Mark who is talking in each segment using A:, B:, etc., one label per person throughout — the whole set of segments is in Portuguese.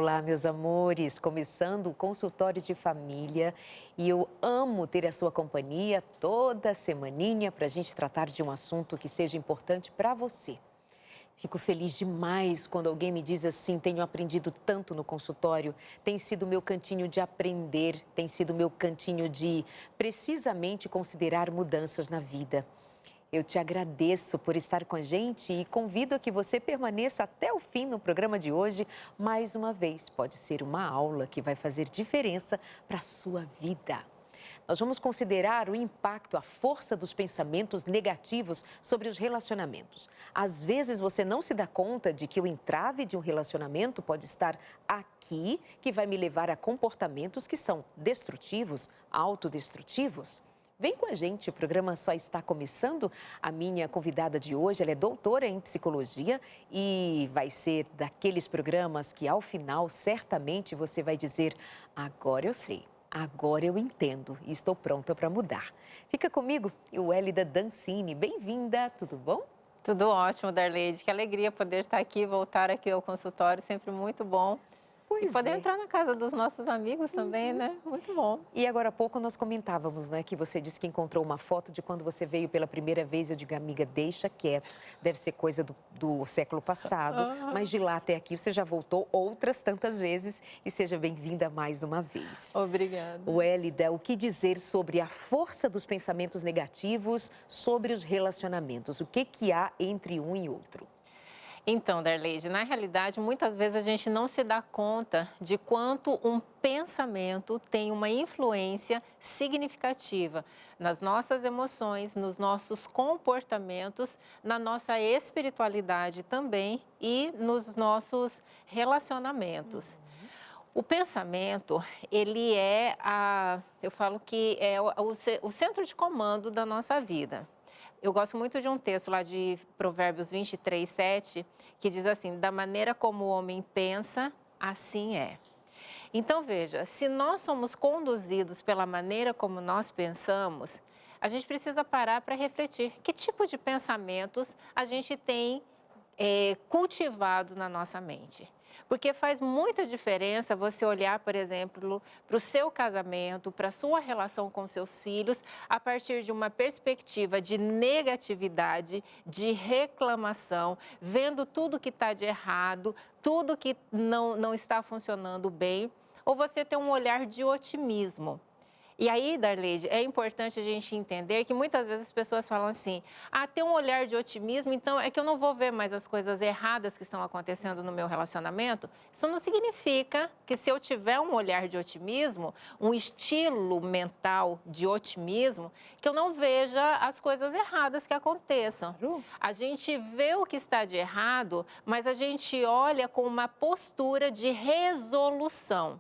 A: Olá, meus amores, começando o consultório de família e eu amo ter a sua companhia toda semaninha para a gente tratar de um assunto que seja importante para você. Fico feliz demais quando alguém me diz assim, tenho aprendido tanto no consultório, tem sido meu cantinho de aprender, tem sido meu cantinho de precisamente considerar mudanças na vida. Eu te agradeço por estar com a gente e convido a que você permaneça até o fim no programa de hoje. Mais uma vez, pode ser uma aula que vai fazer diferença para a sua vida. Nós vamos considerar o impacto, a força dos pensamentos negativos sobre os relacionamentos. Às vezes você não se dá conta de que o entrave de um relacionamento pode estar aqui, que vai me levar a comportamentos que são destrutivos, autodestrutivos. Vem com a gente, o programa só está começando. A minha convidada de hoje, ela é doutora em psicologia e vai ser daqueles programas que ao final, certamente, você vai dizer, agora eu sei, agora eu entendo e estou pronta para mudar. Fica comigo, Wélida Dancini, bem-vinda, tudo bom?
B: Tudo ótimo, Darleide. Que alegria poder estar aqui, voltar aqui ao consultório, sempre muito bom. E poder entrar na casa dos nossos amigos também, né? Muito bom.
A: E agora há pouco nós comentávamos, né, que você disse que encontrou uma foto de quando você veio pela primeira vez. Eu digo, amiga, deixa quieto, deve ser coisa do século passado, mas de lá até aqui você já voltou outras tantas vezes e seja bem-vinda mais uma vez.
B: Obrigada.
A: Wélida, o que dizer sobre a força dos pensamentos negativos sobre os relacionamentos? O que há entre um e outro?
B: Então, Darleide, na realidade, muitas vezes a gente não se dá conta de quanto um pensamento tem uma influência significativa nas nossas emoções, nos nossos comportamentos, na nossa espiritualidade também e nos nossos relacionamentos. O pensamento, ele é eu falo que é o centro de comando da nossa vida. Eu gosto muito de um texto lá de Provérbios 23, 7, que diz assim, da maneira como o homem pensa, assim é. Então, veja, se nós somos conduzidos pela maneira como nós pensamos, a gente precisa parar para refletir que tipo de pensamentos a gente tem cultivados na nossa mente. Porque faz muita diferença você olhar, por exemplo, para o seu casamento, para a sua relação com seus filhos, a partir de uma perspectiva de negatividade, de reclamação, vendo tudo que está de errado, tudo que não está funcionando bem, ou você ter um olhar de otimismo. E aí, Darleide, é importante a gente entender que muitas vezes as pessoas falam assim, tem um olhar de otimismo, então é que eu não vou ver mais as coisas erradas que estão acontecendo no meu relacionamento. Isso não significa que se eu tiver um olhar de otimismo, um estilo mental de otimismo, que eu não veja as coisas erradas que aconteçam. A gente vê o que está de errado, mas a gente olha com uma postura de resolução.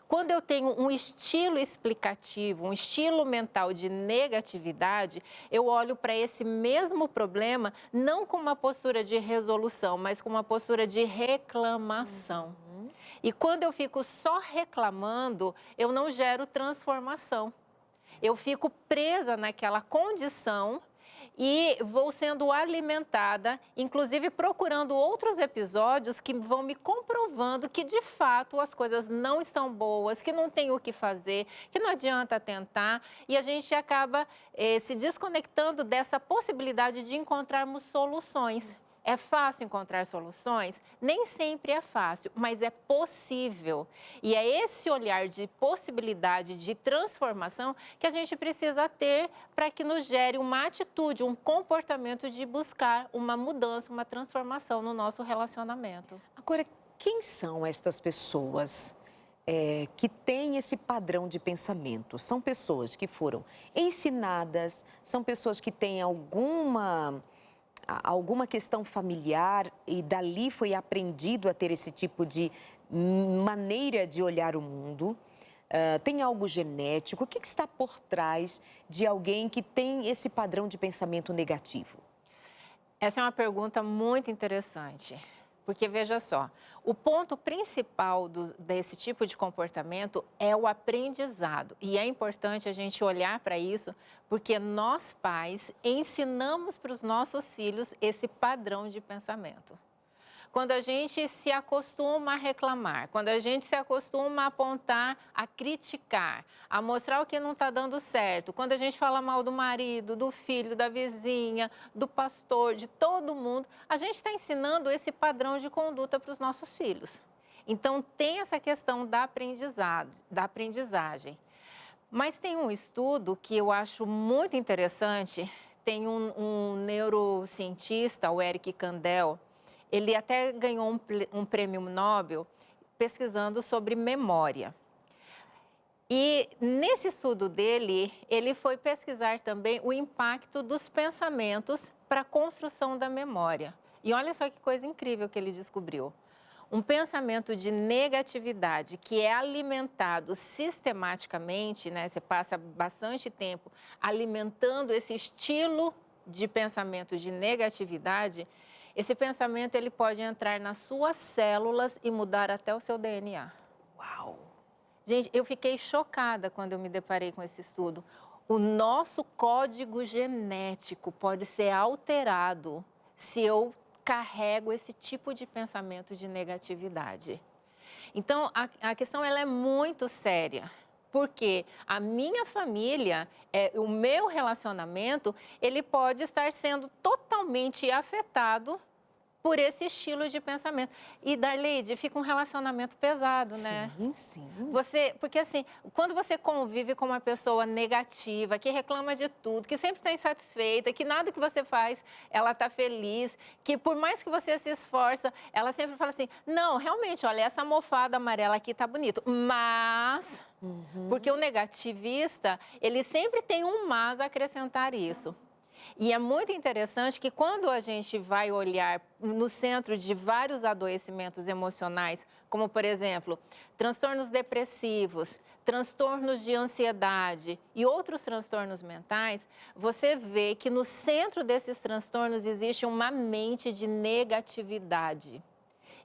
B: Quando eu tenho um estilo explicativo, um estilo mental de negatividade, eu olho para esse mesmo problema não com uma postura de resolução, mas com uma postura de reclamação. E quando eu fico só reclamando, eu não gero transformação. Eu fico presa naquela condição e vou sendo alimentada, inclusive procurando outros episódios que vão me comprovando que, de fato, as coisas não estão boas, que não tem o que fazer, que não adianta tentar. E a gente acaba se desconectando dessa possibilidade de encontrarmos soluções. É fácil encontrar soluções? Nem sempre é fácil, mas é possível. E é esse olhar de possibilidade de transformação que a gente precisa ter para que nos gere uma atitude, um comportamento de buscar uma mudança, uma transformação no nosso relacionamento.
A: Agora, quem são estas pessoas que têm esse padrão de pensamento? São pessoas que foram ensinadas, são pessoas que têm alguma questão familiar e dali foi aprendido a ter esse tipo de maneira de olhar o mundo? Tem algo genético? O que está por trás de alguém que tem esse padrão de pensamento negativo?
B: Essa é uma pergunta muito interessante. Porque, veja só, o ponto principal desse tipo de comportamento é o aprendizado. E é importante a gente olhar para isso, porque nós, pais, ensinamos para os nossos filhos esse padrão de pensamento. quando a gente se acostuma a reclamar, quando a gente se acostuma a apontar, a criticar, a mostrar o que não está dando certo, quando a gente fala mal do marido, do filho, da vizinha, do pastor, de todo mundo, a gente está ensinando esse padrão de conduta para os nossos filhos. Então, tem essa questão da aprendizagem. Mas tem um estudo que eu acho muito interessante, tem um neurocientista, o Eric Kandel, ele até ganhou um prêmio Nobel pesquisando sobre memória. E nesse estudo dele, ele foi pesquisar também o impacto dos pensamentos para a construção da memória. E olha só que coisa incrível que ele descobriu. Um pensamento de negatividade que é alimentado sistematicamente, né? Você passa bastante tempo alimentando esse estilo de pensamento de negatividade, esse pensamento ele pode entrar nas suas células e mudar até o seu DNA.
A: Uau!
B: Gente, eu fiquei chocada quando eu me deparei com esse estudo. O nosso código genético pode ser alterado se eu carrego esse tipo de pensamento de negatividade. Então, a questão ela é muito séria, porque a minha família, o meu relacionamento, ele pode estar sendo totalmente afetado por esse estilo de pensamento. E, Darleide, fica um relacionamento pesado, né?
A: Sim, sim.
B: Porque assim, quando você convive com uma pessoa negativa, que reclama de tudo, que sempre está insatisfeita, que nada que você faz, ela está feliz, que por mais que você se esforça, ela sempre fala assim, não, realmente, olha, essa almofada amarela aqui tá bonito, mas... Porque o negativista, ele sempre tem um mas a acrescentar isso. E é muito interessante que quando a gente vai olhar no centro de vários adoecimentos emocionais, como, por exemplo, transtornos depressivos, transtornos de ansiedade e outros transtornos mentais, você vê que no centro desses transtornos existe uma mente de negatividade.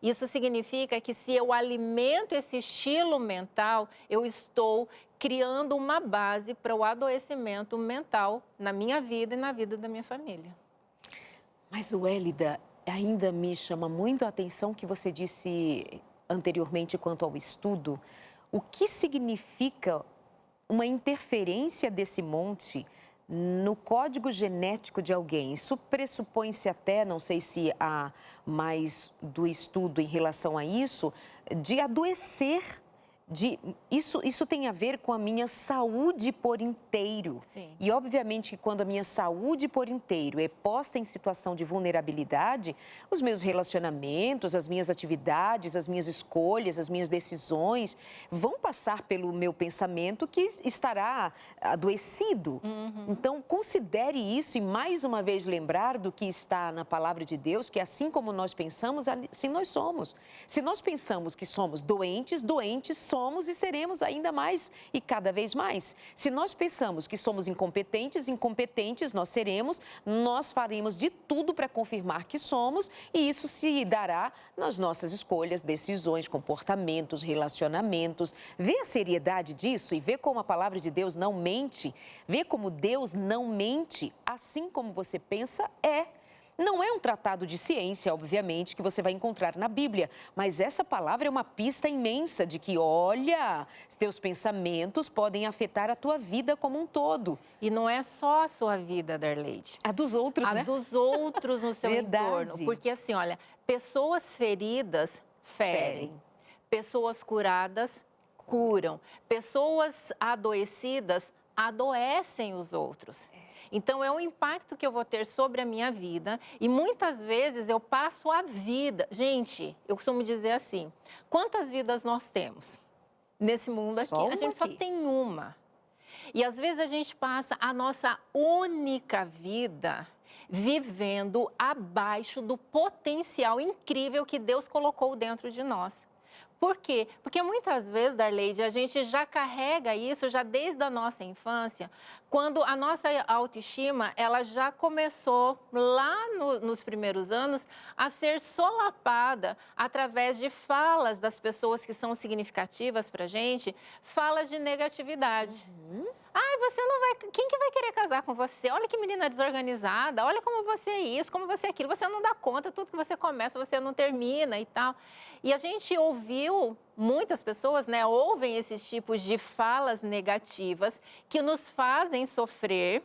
B: Isso significa que se eu alimento esse estilo mental, eu estou criando uma base para o adoecimento mental na minha vida e na vida da minha família.
A: Mas, Wélida, ainda me chama muito a atenção que você disse anteriormente quanto ao estudo. O que significa uma interferência desse monte no código genético de alguém? Isso pressupõe-se até, não sei se há mais do estudo em relação a isso, de adoecer. Isso tem a ver com a minha saúde por inteiro.
B: Sim.
A: E, obviamente, que quando a minha saúde por inteiro é posta em situação de vulnerabilidade, os meus relacionamentos, as minhas atividades, as minhas escolhas, as minhas decisões vão passar pelo meu pensamento que estará adoecido. Então, considere isso e, mais uma vez, lembrar do que está na palavra de Deus, que assim como nós pensamos, assim nós somos. Se nós pensamos que somos doentes, doentes somos e seremos ainda mais e cada vez mais. Se nós pensamos que somos incompetentes, incompetentes nós seremos, nós faremos de tudo para confirmar que somos e isso se dará nas nossas escolhas, decisões, comportamentos, relacionamentos. Vê a seriedade disso e vê como a palavra de Deus não mente, vê como Deus não mente, assim como você pensa, Não é um tratado de ciência, obviamente, que você vai encontrar na Bíblia, mas essa palavra é uma pista imensa de que, olha, teus pensamentos podem afetar a tua vida como um todo.
B: E não é só a sua vida, Darleide.
A: A dos outros, né?
B: A dos outros no seu entorno. Porque assim, olha, pessoas feridas ferem, pessoas curadas curam, pessoas adoecidas adoecem os outros. Então, é um impacto que eu vou ter sobre a minha vida e muitas vezes eu passo a vida... Gente, eu costumo dizer assim, quantas vidas nós temos nesse mundo aqui? A gente só tem uma. E às vezes a gente passa a nossa única vida vivendo abaixo do potencial incrível que Deus colocou dentro de nós. Por quê? Porque muitas vezes, Darleide, a gente já carrega isso já desde a nossa infância, quando a nossa autoestima, ela já começou lá nos primeiros anos a ser solapada através de falas das pessoas que são significativas para a gente, falas de negatividade. Ah, você não vai... Quem que vai querer casar com você? Olha que menina desorganizada, olha como você é isso, como você é aquilo. Você não dá conta, tudo que você começa, você não termina e tal. E a gente ouviu, muitas pessoas, né, ouvem esses tipos de falas negativas que nos fazem sofrer,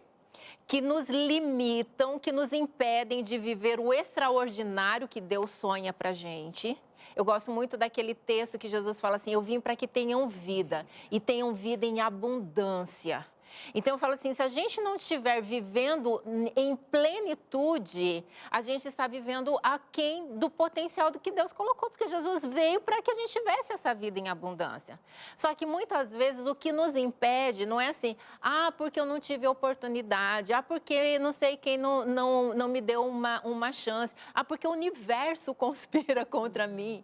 B: que nos limitam, que nos impedem de viver o extraordinário que Deus sonha pra gente. Eu gosto muito daquele texto que Jesus fala assim, eu vim para que tenham vida e tenham vida em abundância. Então eu falo assim, se a gente não estiver vivendo em plenitude, a gente está vivendo aquém do potencial do que Deus colocou, porque Jesus veio para que a gente tivesse essa vida em abundância. Só que muitas vezes o que nos impede não é assim, ah, porque eu não tive oportunidade, ah, porque não sei quem não me deu uma chance, ah, porque o universo conspira contra mim.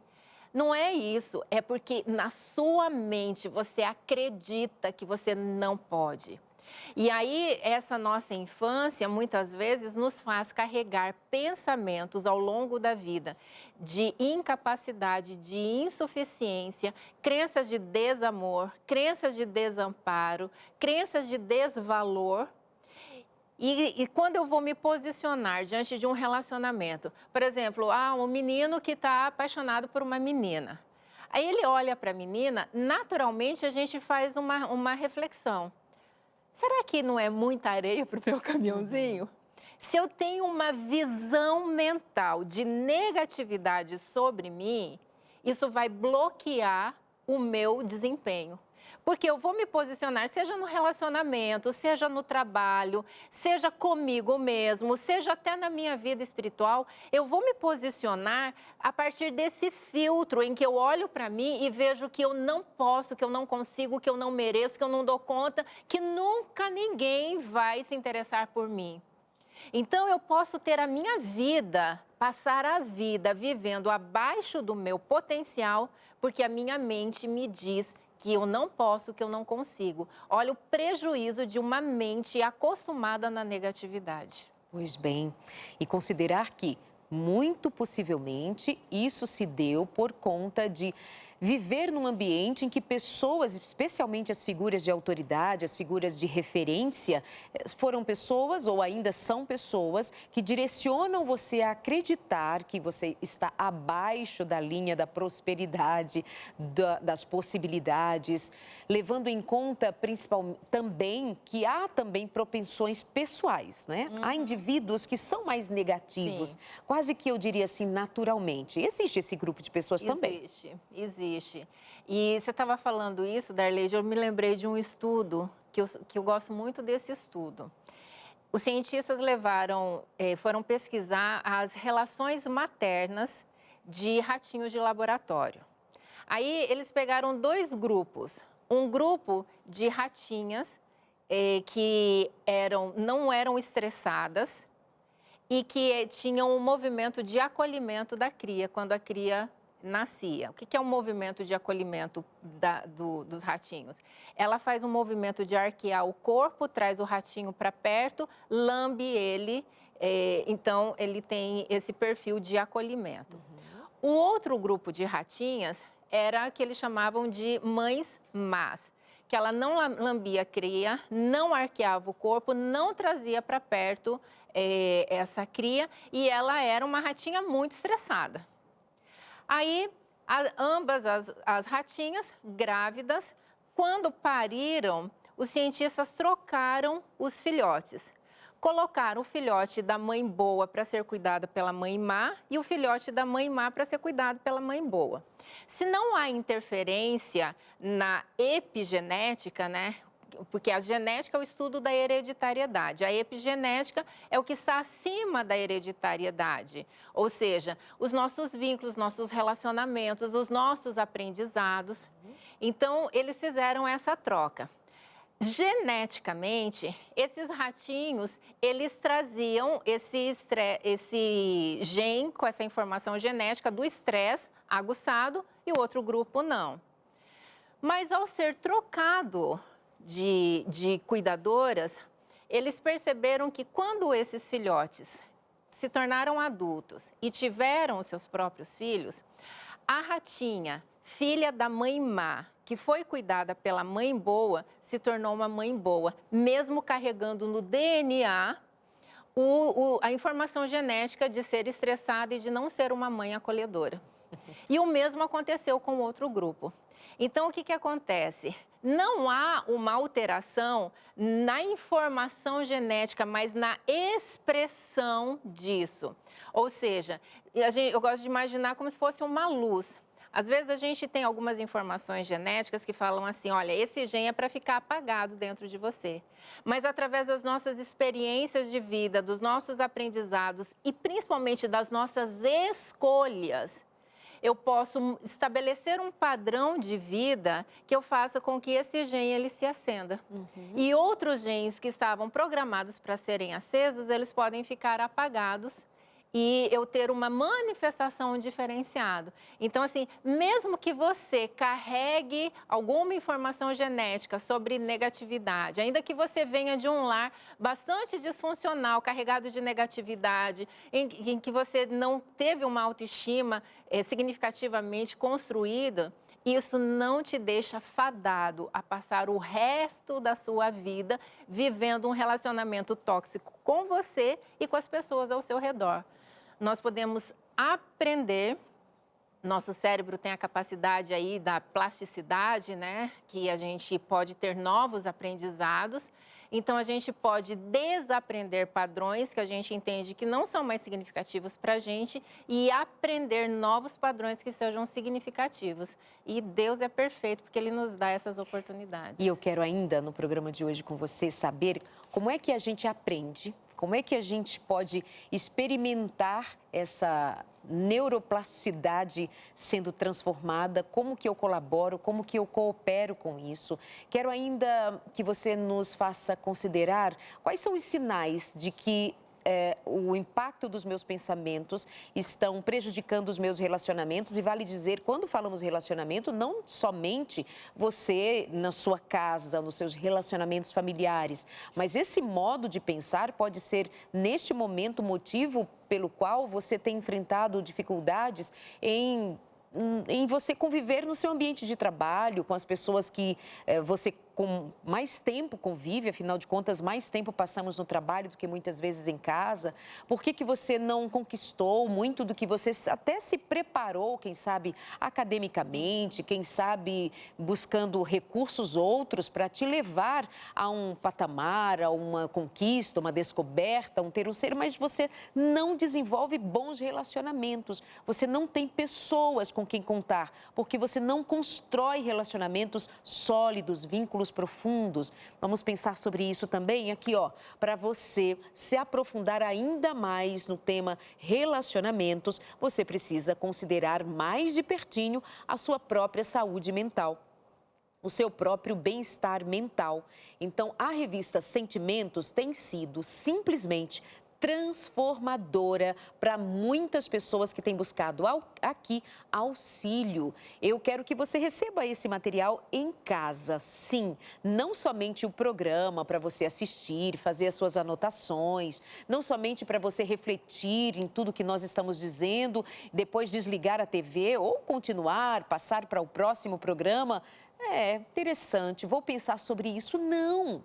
B: Não é isso, é porque na sua mente você acredita que você não pode. E aí, essa nossa infância, muitas vezes, nos faz carregar pensamentos ao longo da vida de incapacidade, de insuficiência, crenças de desamor, crenças de desamparo, crenças de desvalor. E quando eu vou me posicionar diante de um relacionamento, por exemplo, um menino que está apaixonado por uma menina. Aí ele olha para a menina, naturalmente a gente faz uma reflexão. Será que não é muita areia para o meu caminhãozinho? Se eu tenho uma visão mental de negatividade sobre mim, isso vai bloquear o meu desempenho. Porque eu vou me posicionar, seja no relacionamento, seja no trabalho, seja comigo mesmo, seja até na minha vida espiritual, eu vou me posicionar a partir desse filtro em que eu olho para mim e vejo que eu não posso, que eu não consigo, que eu não mereço, que eu não dou conta, que nunca ninguém vai se interessar por mim. Então, eu posso ter a minha vida, passar a vida vivendo abaixo do meu potencial, porque a minha mente me diz que eu não posso, que eu não consigo. Olha o prejuízo de uma mente acostumada na negatividade.
A: Pois bem, e considerar que, muito possivelmente, isso se deu por conta de viver num ambiente em que pessoas, especialmente as figuras de autoridade, as figuras de referência, foram pessoas ou ainda são pessoas que direcionam você a acreditar que você está abaixo da linha da prosperidade, das possibilidades, levando em conta principalmente também que há também propensões pessoais, né? Há indivíduos que são mais negativos,
B: Sim.
A: quase que eu diria assim, naturalmente. Existe esse grupo de pessoas também?
B: Existe. E você estava falando isso, Darleide, eu me lembrei de um estudo, que eu gosto muito desse estudo. Os cientistas foram pesquisar as relações maternas de ratinhos de laboratório. Aí eles pegaram dois grupos. Um grupo de ratinhas que não eram estressadas e que tinham um movimento de acolhimento da cria, quando a cria nascia. O que é um movimento de acolhimento dos ratinhos? Ela faz um movimento de arquear o corpo, traz o ratinho para perto, lambe ele, então ele tem esse perfil de acolhimento. O outro grupo de ratinhas era que eles chamavam de mães más, que ela não lambia a cria, não arqueava o corpo, não trazia para perto essa cria e ela era uma ratinha muito estressada. Aí, ambas as ratinhas grávidas, quando pariram, os cientistas trocaram os filhotes. Colocaram o filhote da mãe boa para ser cuidado pela mãe má e o filhote da mãe má para ser cuidado pela mãe boa. Se não há interferência na epigenética, né? Porque a genética é o estudo da hereditariedade. A epigenética é o que está acima da hereditariedade. Ou seja, os nossos vínculos, nossos relacionamentos, os nossos aprendizados. Então, eles fizeram essa troca. Geneticamente, esses ratinhos, eles traziam esse gene com essa informação genética do estresse aguçado e o outro grupo não. Mas ao ser trocado de cuidadoras, eles perceberam que quando esses filhotes se tornaram adultos e tiveram os seus próprios filhos, a ratinha filha da mãe má, que foi cuidada pela mãe boa, se tornou uma mãe boa, mesmo carregando no DNA a informação genética de ser estressada e de não ser uma mãe acolhedora. E o mesmo aconteceu com outro grupo. Então, o que acontece? Não há uma alteração na informação genética, mas na expressão disso. Ou seja, eu gosto de imaginar como se fosse uma luz. Às vezes a gente tem algumas informações genéticas que falam assim, olha, esse gene é para ficar apagado dentro de você. Mas através das nossas experiências de vida, dos nossos aprendizados e principalmente das nossas escolhas, eu posso estabelecer um padrão de vida que eu faça com que esse gene ele se acenda. E outros genes que estavam programados para serem acesos, eles podem ficar apagados e eu ter uma manifestação diferenciada. Então, assim, mesmo que você carregue alguma informação genética sobre negatividade, ainda que você venha de um lar bastante disfuncional, carregado de negatividade, em que você não teve uma autoestima significativamente construída, isso não te deixa fadado a passar o resto da sua vida vivendo um relacionamento tóxico com você e com as pessoas ao seu redor. Nós podemos aprender, nosso cérebro tem a capacidade aí da plasticidade, né? Que a gente pode ter novos aprendizados. Então, a gente pode desaprender padrões que a gente entende que não são mais significativos para a gente e aprender novos padrões que sejam significativos. E Deus é perfeito porque Ele nos dá essas oportunidades.
A: E eu quero ainda, no programa de hoje com você, saber como é que a gente aprende, como é que a gente pode experimentar essa neuroplasticidade sendo transformada, como que eu colaboro, como que eu coopero com isso. Quero ainda que você nos faça considerar quais são os sinais de que o impacto dos meus pensamentos estão prejudicando os meus relacionamentos. E vale dizer, quando falamos relacionamento, não somente você na sua casa, nos seus relacionamentos familiares, mas esse modo de pensar pode ser, neste momento, motivo pelo qual você tem enfrentado dificuldades em você conviver no seu ambiente de trabalho, com as pessoas que você com mais tempo convive, afinal de contas, mais tempo passamos no trabalho do que muitas vezes em casa. Por que você não conquistou muito do que você até se preparou, quem sabe academicamente, quem sabe buscando recursos outros para te levar a um patamar, a uma conquista, uma descoberta, um ter um ser, mas você não desenvolve bons relacionamentos, você não tem pessoas com quem contar, porque você não constrói relacionamentos sólidos, vínculos profundos. Vamos pensar sobre isso também aqui, ó, para você se aprofundar ainda mais no tema relacionamentos, você precisa considerar mais de pertinho a sua própria saúde mental, o seu próprio bem-estar mental. Então, a revista Sentimentos tem sido simplesmente transformadora para muitas pessoas que têm buscado aqui auxílio. Eu quero que você receba esse material em casa, sim, não somente o programa para você assistir, fazer as suas anotações, não somente para você refletir em tudo que nós estamos dizendo, depois desligar a TV ou continuar, passar para o próximo programa. Interessante, vou pensar sobre isso. Não,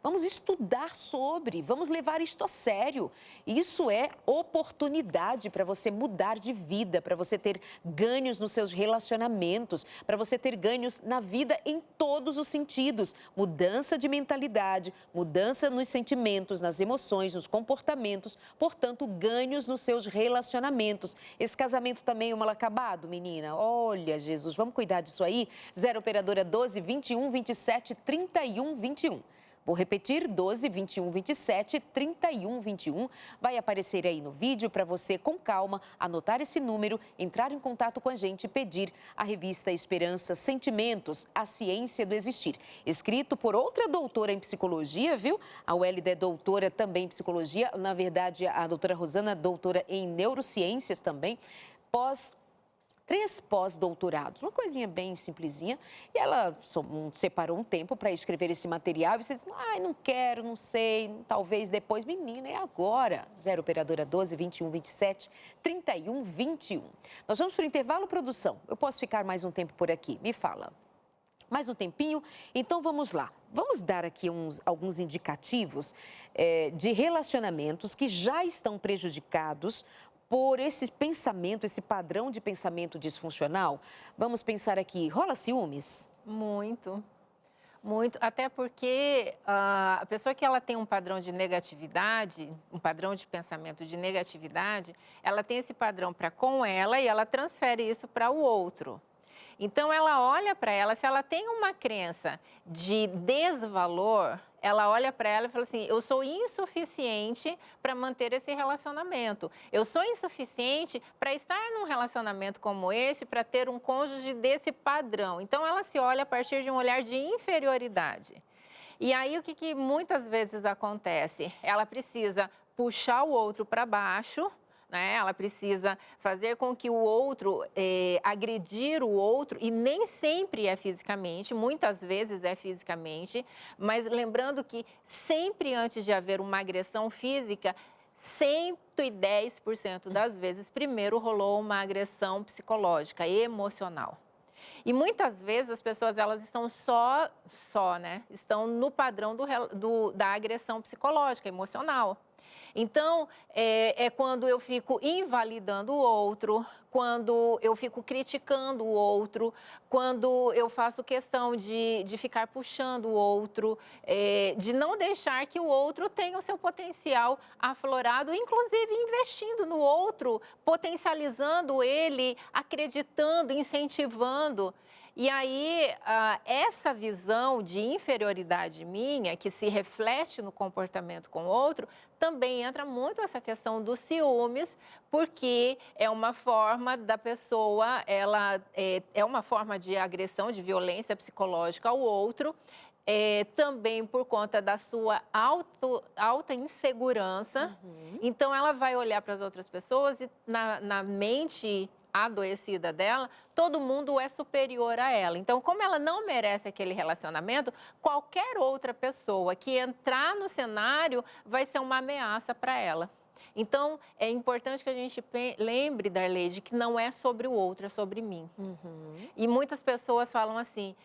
A: vamos estudar sobre, vamos levar isto a sério. Isso é oportunidade para você mudar de vida, para você ter ganhos nos seus relacionamentos, para você ter ganhos na vida em todos os sentidos. Mudança de mentalidade, mudança nos sentimentos, nas emoções, nos comportamentos, portanto, ganhos nos seus relacionamentos. Esse casamento também é um mal acabado, menina? Olha, Jesus, vamos cuidar disso aí? 0 operadora 12 21 27 31 21. Vou repetir, 12 21 27 31 21. Vai aparecer aí no vídeo para você, com calma, anotar esse número, entrar em contato com a gente e pedir a revista Esperança Sentimentos, a Ciência do Existir. Escrito por outra doutora em psicologia, viu? A Wélida é doutora também em psicologia. Na verdade, a doutora Rosana é doutora em neurociências também. 3 pós-doutorados, uma coisinha bem simplesinha. E ela separou um tempo para escrever esse material e você disse, ai, não quero, não sei, talvez depois. Menina, é agora. 0 operadora 12 21 27 31 21. Nós vamos para o intervalo, produção. Eu posso ficar mais um tempo por aqui? Me fala. Mais um tempinho? Então vamos lá. Vamos dar aqui alguns indicativos de relacionamentos que já estão prejudicados por esse pensamento, esse padrão de pensamento disfuncional. Vamos pensar aqui, rola ciúmes?
B: Muito, muito. Até porque a pessoa que ela tem um padrão de negatividade, um padrão de pensamento de negatividade, ela tem esse padrão para com ela e ela transfere isso para o outro. Então, ela olha para ela, se ela tem uma crença de desvalor, ela olha para ela e fala assim, eu sou insuficiente para manter esse relacionamento. Eu sou insuficiente para estar num relacionamento como esse, para ter um cônjuge desse padrão. Então, ela se olha a partir de um olhar de inferioridade. E aí, o que muitas vezes acontece? Ela precisa puxar o outro para baixo, né? Ela precisa fazer com que o outro, agredir o outro, e nem sempre é fisicamente, muitas vezes é fisicamente, mas lembrando que sempre antes de haver uma agressão física, 110% das vezes, primeiro rolou uma agressão psicológica, emocional. E muitas vezes as pessoas elas estão né? Estão no padrão da agressão psicológica, emocional. Então, é quando eu fico invalidando o outro, quando eu fico criticando o outro, quando eu faço questão de ficar puxando o outro, de não deixar que o outro tenha o seu potencial aflorado, inclusive investindo no outro, potencializando ele, acreditando, incentivando. E aí, essa visão de inferioridade minha, que se reflete no comportamento com o outro, também entra muito essa questão dos ciúmes, porque é uma forma da pessoa, ela é uma forma de agressão, de violência psicológica ao outro, também por conta da sua alta insegurança. Então, ela vai olhar para as outras pessoas e na mente adoecida dela, todo mundo é superior a ela. Então, como ela não merece aquele relacionamento, qualquer outra pessoa que entrar no cenário vai ser uma ameaça para ela. Então, é importante que a gente lembre, Darleide, que não é sobre o outro, é sobre mim. E muitas pessoas falam assim,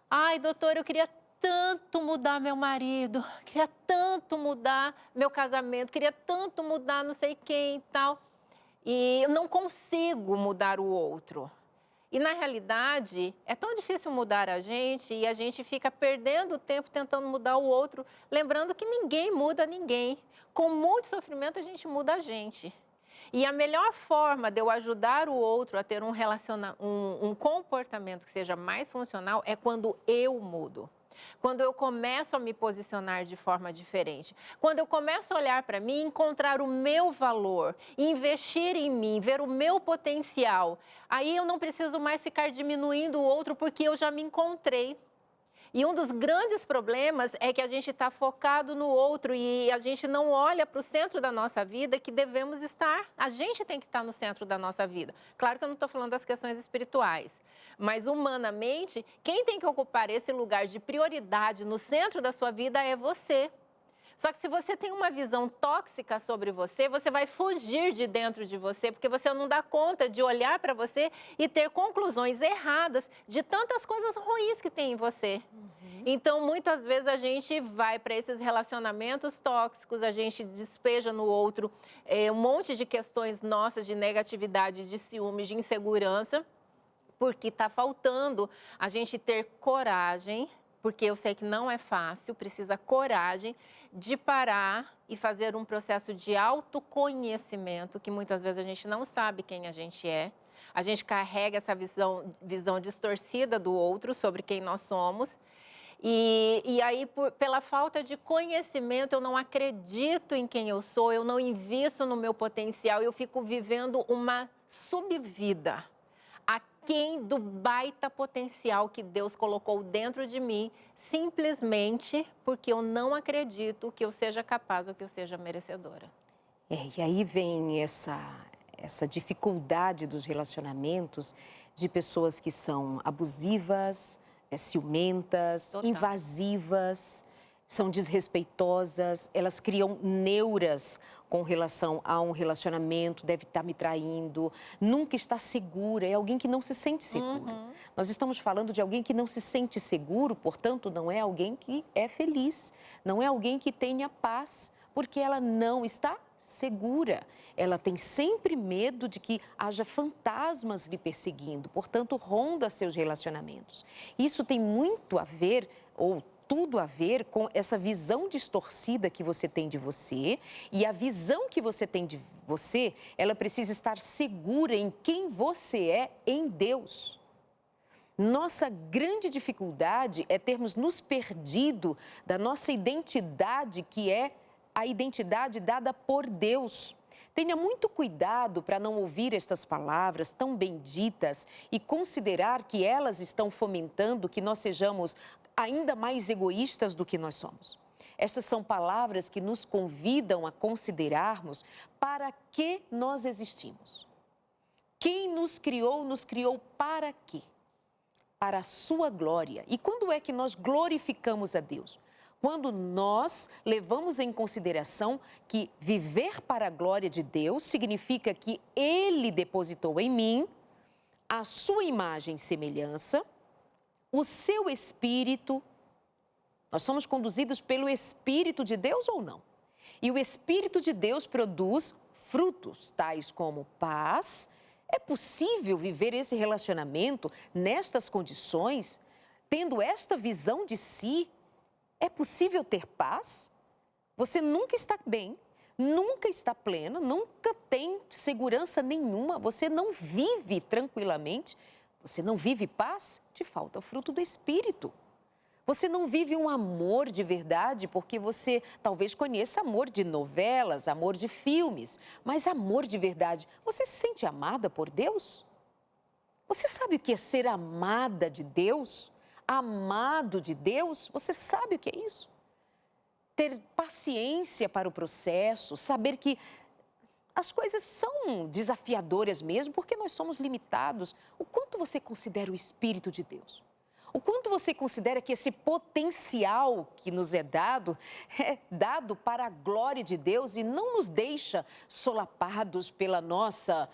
B: ai, doutor, eu queria tanto mudar meu marido, queria tanto mudar meu casamento, queria tanto mudar não sei quem e tal. E eu não consigo mudar o outro. E, na realidade, é tão difícil mudar a gente e a gente fica perdendo tempo tentando mudar o outro, lembrando que ninguém muda ninguém. Com muito sofrimento, a gente muda a gente. E a melhor forma de eu ajudar o outro a ter um comportamento que seja mais funcional é quando eu mudo. Quando eu começo a me posicionar de forma diferente, quando eu começo a olhar para mim, encontrar o meu valor, investir em mim, ver o meu potencial, aí eu não preciso mais ficar diminuindo o outro porque eu já me encontrei. E um dos grandes problemas é que a gente está focado no outro e a gente não olha para o centro da nossa vida que devemos estar. A gente tem que estar no centro da nossa vida. Claro que eu não estou falando das questões espirituais, mas humanamente, quem tem que ocupar esse lugar de prioridade no centro da sua vida é você. Só que se você tem uma visão tóxica sobre você, você vai fugir de dentro de você, porque você não dá conta de olhar para você e ter conclusões erradas de tantas coisas ruins que tem em você. Então, muitas vezes a gente vai para esses relacionamentos tóxicos, a gente despeja no outro um monte de questões nossas de negatividade, de ciúmes, de insegurança, porque está faltando a gente ter coragem, porque eu sei que não é fácil, precisa coragem de parar e fazer um processo de autoconhecimento, que muitas vezes a gente não sabe quem a gente é. A gente carrega essa visão distorcida do outro sobre quem nós somos. E aí, pela falta de conhecimento, eu não acredito em quem eu sou, eu não invisto no meu potencial, eu fico vivendo uma subvida aquém do baita potencial que Deus colocou dentro de mim, simplesmente porque eu não acredito que eu seja capaz ou que eu seja merecedora.
A: E aí vem essa
C: essa dificuldade dos relacionamentos de pessoas que são abusivas, ciumentas,
B: Total.
C: invasivas, são desrespeitosas, elas criam neuras com relação a um relacionamento, deve estar me traindo, nunca está segura, é alguém que não se sente seguro. Nós estamos falando de alguém que não se sente seguro, portanto, não é alguém que é feliz, não é alguém que tenha paz, porque ela não está segura. Ela tem sempre medo de que haja fantasmas lhe perseguindo, portanto, ronda seus relacionamentos. Isso tem muito a ver, ou tudo a ver com essa visão distorcida que você tem de você, e a visão que você tem de você, ela precisa estar segura em quem você é em Deus. Nossa grande dificuldade é termos nos perdido da nossa identidade, que é a identidade dada por Deus. Tenha muito cuidado para não ouvir estas palavras tão benditas e considerar que elas estão fomentando que nós sejamos ainda mais egoístas do que nós somos. Estas são palavras que nos convidam a considerarmos para que nós existimos. Quem nos criou para quê? Para a sua glória. E quando é que nós glorificamos a Deus? Quando nós levamos em consideração que viver para a glória de Deus significa que Ele depositou em mim a sua imagem e semelhança, o seu Espírito. Nós somos conduzidos pelo Espírito de Deus ou não? E o Espírito de Deus produz frutos, tais como paz. É possível viver esse relacionamento nestas condições, tendo esta visão de si? É possível ter paz? Você nunca está bem, nunca está plena, nunca tem segurança nenhuma, você não vive tranquilamente, você não vive paz? Te falta o fruto do Espírito. Você não vive um amor de verdade porque você talvez conheça amor de novelas, amor de filmes, mas amor de verdade, você se sente amada por Deus? Você sabe o que é ser amada de Deus? Amado de Deus? Você sabe o que é isso? Ter paciência para o processo, saber que as coisas são desafiadoras mesmo porque nós somos limitados. O quanto você considera o Espírito de Deus? O quanto você considera que esse potencial que nos é dado para a glória de Deus e não nos deixa solapados pela nossa,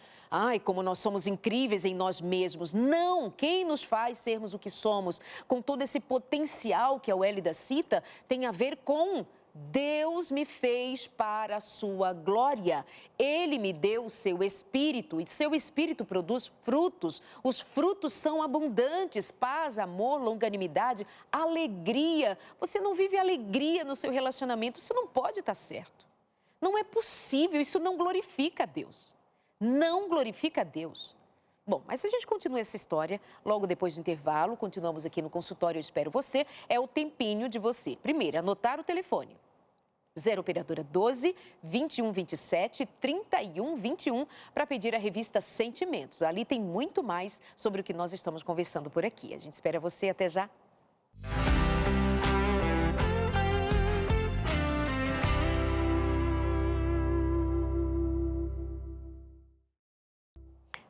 C: como nós somos incríveis em nós mesmos. Não, quem nos faz sermos o que somos, com todo esse potencial que a Wélida cita, tem a ver com Deus me fez para a sua glória. Ele me deu o seu Espírito e seu Espírito produz frutos. Os frutos são abundantes, paz, amor, longanimidade, alegria. Você não vive alegria no seu relacionamento, isso não pode estar certo. Não é possível, isso não glorifica a Deus. Não glorifica a Deus. Bom, mas a gente continua essa história logo depois do intervalo. Continuamos aqui no consultório, eu espero você. É o tempinho de você. Primeiro, anotar o telefone. 0 operadora 12 21 27 31 21 para pedir a revista Sentimentos. Ali tem muito mais sobre o que nós estamos conversando por aqui. A gente espera você, até já.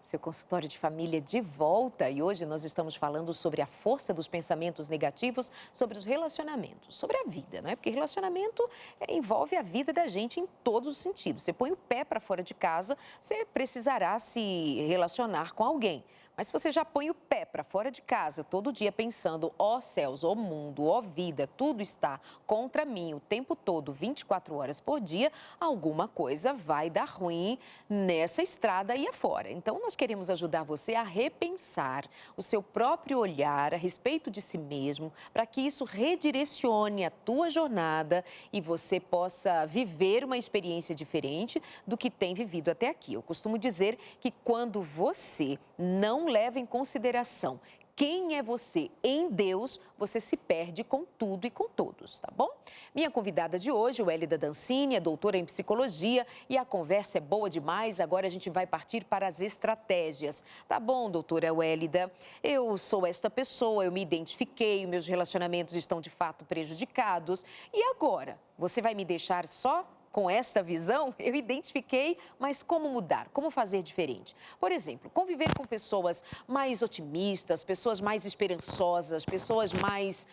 C: Seu consultório de família de volta, e hoje nós estamos falando sobre a força dos pensamentos negativos sobre os relacionamentos, sobre a vida, não é? Porque relacionamento envolve a vida da gente em todos os sentidos. Você põe o pé para fora de casa, você precisará se relacionar com alguém. Mas se você já põe o pé para fora de casa todo dia pensando, ó céus, ó mundo, ó vida, tudo está contra mim o tempo todo, 24 horas por dia, alguma coisa vai dar ruim nessa estrada aí afora. Então, nós queremos ajudar você a repensar o seu próprio olhar a respeito de si mesmo, para que isso redirecione a tua jornada e você possa viver uma experiência diferente do que tem vivido até aqui. Eu costumo dizer que quando você não leva em consideração quem é você em Deus, você se perde com tudo e com todos, tá bom? Minha convidada de hoje, Wélida Dancini, é doutora em psicologia e a conversa é boa demais. Agora a gente vai partir para as estratégias. Tá bom, doutora Wélida? Eu sou esta pessoa, eu me identifiquei, meus relacionamentos estão de fato prejudicados. E agora? Você vai me deixar só
A: com esta visão, eu identifiquei, mas como mudar? Como fazer diferente? Por exemplo, conviver com pessoas mais otimistas, pessoas mais esperançosas, pessoas mais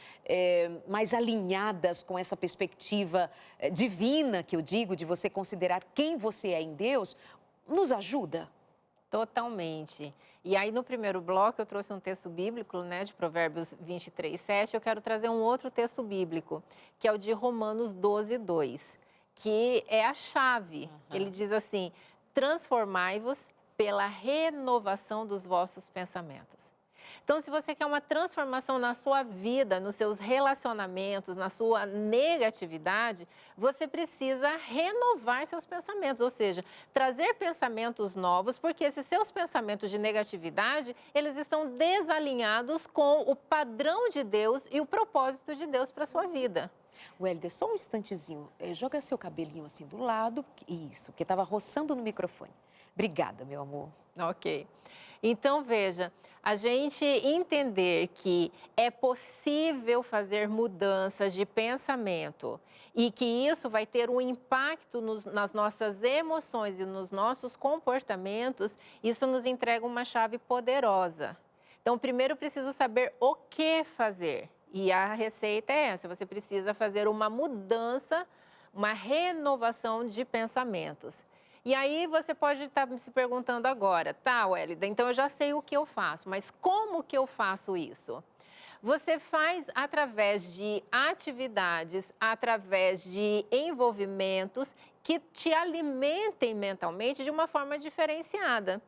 A: alinhadas com essa perspectiva divina, que eu digo, de você considerar quem você é em Deus, nos ajuda?
B: Totalmente. E aí, no primeiro bloco, eu trouxe um texto bíblico, né, de Provérbios 23:7. Eu quero trazer um outro texto bíblico, que é o de Romanos 12:2, que é a chave. Ele diz assim: transformai-vos pela renovação dos vossos pensamentos. Então, se você quer uma transformação na sua vida, nos seus relacionamentos, na sua negatividade, você precisa renovar seus pensamentos, ou seja, trazer pensamentos novos, porque esses seus pensamentos de negatividade, eles estão desalinhados com o padrão de Deus e o propósito de Deus para a sua vida.
A: Wélida, só um instantezinho. Joga seu cabelinho assim do lado. Isso, porque estava roçando no microfone. Obrigada, meu amor.
B: Ok. Então, veja, a gente entender que é possível fazer mudanças de pensamento e que isso vai ter um impacto nas nossas emoções e nos nossos comportamentos, isso nos entrega uma chave poderosa. Então, primeiro eu preciso saber o que fazer. E a receita é essa: você precisa fazer uma mudança, uma renovação de pensamentos. E aí você pode estar se perguntando agora, tá, Wélida, então eu já sei o que eu faço, mas como que eu faço isso? Você faz através de atividades, através de envolvimentos que te alimentem mentalmente de uma forma diferenciada.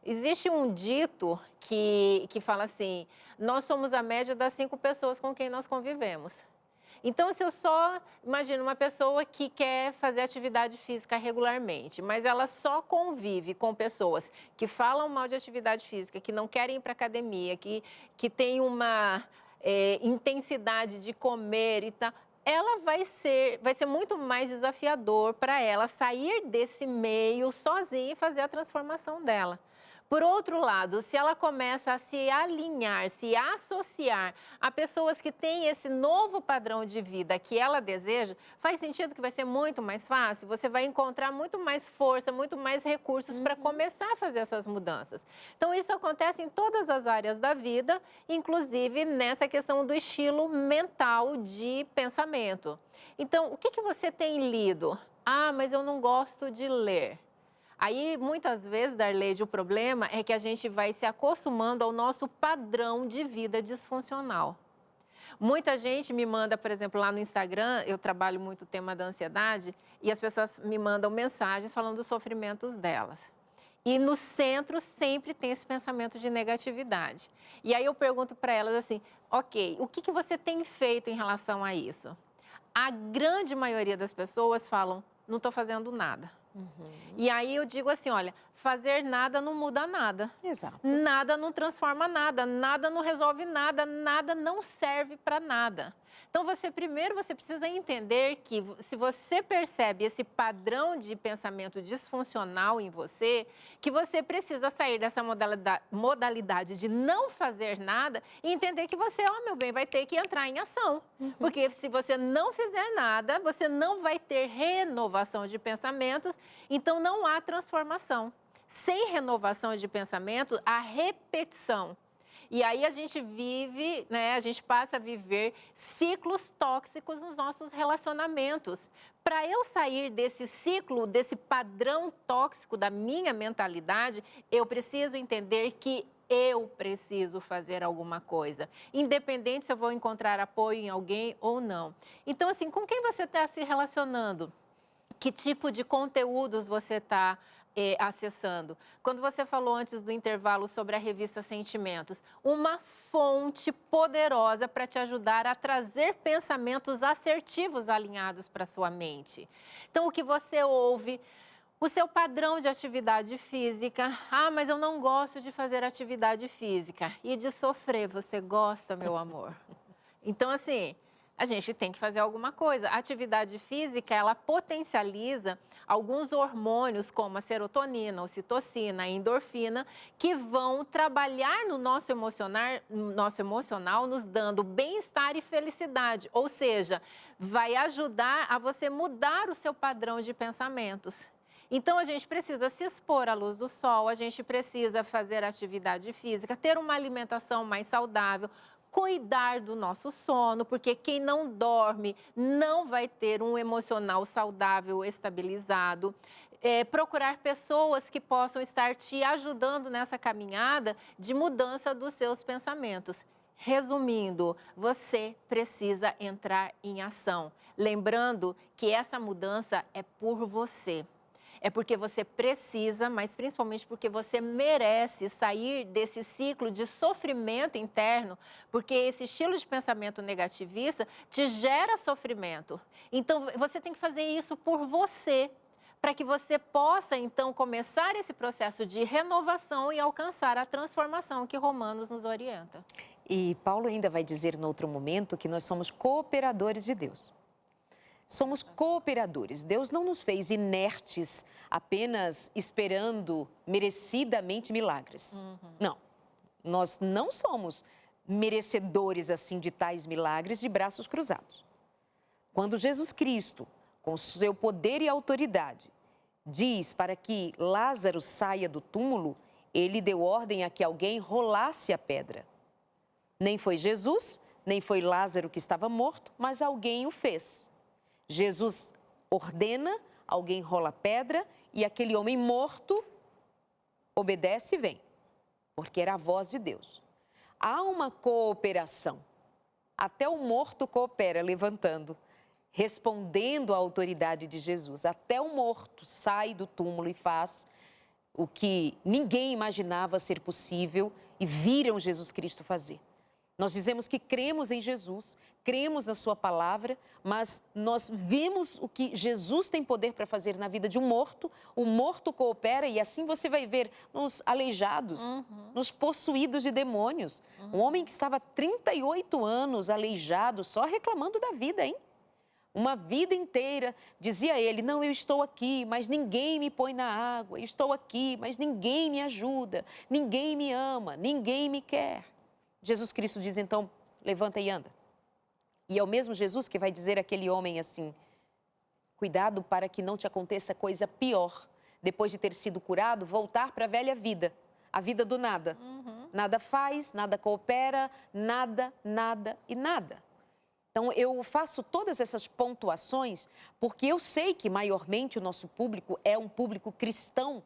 B: Existe um dito que fala assim: nós somos a média das 5 pessoas com quem nós convivemos. Então, se eu só imagino uma pessoa que quer fazer atividade física regularmente, mas ela só convive com pessoas que falam mal de atividade física, que não querem ir para academia, que tem uma intensidade de comer e tal, ela vai ser muito mais desafiador para ela sair desse meio sozinha e fazer a transformação dela. Por outro lado, se ela começa a se alinhar, se associar a pessoas que têm esse novo padrão de vida que ela deseja, faz sentido que vai ser muito mais fácil, você vai encontrar muito mais força, muito mais recursos para começar a fazer essas mudanças. Então, isso acontece em todas as áreas da vida, inclusive nessa questão do estilo mental de pensamento. Então, o que você tem lido? Ah, mas eu não gosto de ler. Aí, muitas vezes, Darleide, o problema é que a gente vai se acostumando ao nosso padrão de vida disfuncional. Muita gente me manda, por exemplo, lá no Instagram, eu trabalho muito o tema da ansiedade, e as pessoas me mandam mensagens falando dos sofrimentos delas. E no centro sempre tem esse pensamento de negatividade. E aí eu pergunto para elas assim: ok, o que você tem feito em relação a isso? A grande maioria das pessoas falam: não estou fazendo nada. E aí eu digo assim: olha, fazer nada não muda nada.
A: Exato.
B: Nada não transforma nada, nada não resolve nada, nada não serve para nada. Então, primeiro você precisa entender que se você percebe esse padrão de pensamento disfuncional em você, que você precisa sair dessa modalidade de não fazer nada e entender que você, meu bem, vai ter que entrar em ação. Porque se você não fizer nada, você não vai ter renovação de pensamentos, então não há transformação. Sem renovação de pensamento, há repetição. E aí a gente vive, a gente passa a viver ciclos tóxicos nos nossos relacionamentos. Para eu sair desse ciclo, desse padrão tóxico da minha mentalidade, eu preciso entender que eu preciso fazer alguma coisa, independente se eu vou encontrar apoio em alguém ou não. Então, assim, com quem você está se relacionando? Que tipo de conteúdos você está acessando? Quando você falou antes do intervalo sobre a revista Sentimentos, uma fonte poderosa para te ajudar a trazer pensamentos assertivos alinhados para sua mente. Então, o que você ouve, o seu padrão de atividade física. Ah, mas eu não gosto de fazer atividade física. E de sofrer, você gosta, meu amor? Então, assim, a gente tem que fazer alguma coisa. A atividade física, ela potencializa alguns hormônios como a serotonina, a ocitocina, a endorfina, que vão trabalhar no nosso emocional, nos dando bem-estar e felicidade. Ou seja, vai ajudar a você mudar o seu padrão de pensamentos. Então, a gente precisa se expor à luz do sol, a gente precisa fazer atividade física, ter uma alimentação mais saudável, cuidar do nosso sono, porque quem não dorme não vai ter um emocional saudável, estabilizado. Procurar pessoas que possam estar te ajudando nessa caminhada de mudança dos seus pensamentos. Resumindo, você precisa entrar em ação. Lembrando que essa mudança é por você. É porque você precisa, mas principalmente porque você merece sair desse ciclo de sofrimento interno, porque esse estilo de pensamento negativista te gera sofrimento. Então, você tem que fazer isso por você, para que você possa, então, começar esse processo de renovação e alcançar a transformação que Romanos nos orienta.
A: E Paulo ainda vai dizer no outro momento que nós somos cooperadores de Deus. Somos cooperadores. Deus não nos fez inertes, apenas esperando merecidamente milagres. Não, nós não somos merecedores assim de tais milagres de braços cruzados. Quando Jesus Cristo, com seu poder e autoridade, diz para que Lázaro saia do túmulo, ele deu ordem a que alguém rolasse a pedra. Nem foi Jesus, nem foi Lázaro que estava morto, mas alguém o fez. Jesus ordena, alguém rola a pedra e aquele homem morto obedece e vem, porque era a voz de Deus. Há uma cooperação. Até o morto coopera levantando, respondendo à autoridade de Jesus. Até o morto sai do túmulo e faz o que ninguém imaginava ser possível e viram Jesus Cristo fazer. Nós dizemos que cremos em Jesus, cremos na sua palavra, mas nós vemos o que Jesus tem poder para fazer na vida de um morto, o morto coopera e assim você vai ver nos aleijados, nos possuídos de demônios. Um homem que estava há 38 anos aleijado, só reclamando da vida, hein? Uma vida inteira, dizia ele, não, eu estou aqui, mas ninguém me põe na água, eu estou aqui, mas ninguém me ajuda, ninguém me ama, ninguém me quer. Jesus Cristo diz, então, levanta e anda. E é o mesmo Jesus que vai dizer àquele homem assim, cuidado para que não te aconteça coisa pior. Depois de ter sido curado, voltar para a velha vida, a vida do nada. Nada faz, nada coopera, nada, nada e nada. Então, eu faço todas essas pontuações porque eu sei que, maiormente, o nosso público é um público cristão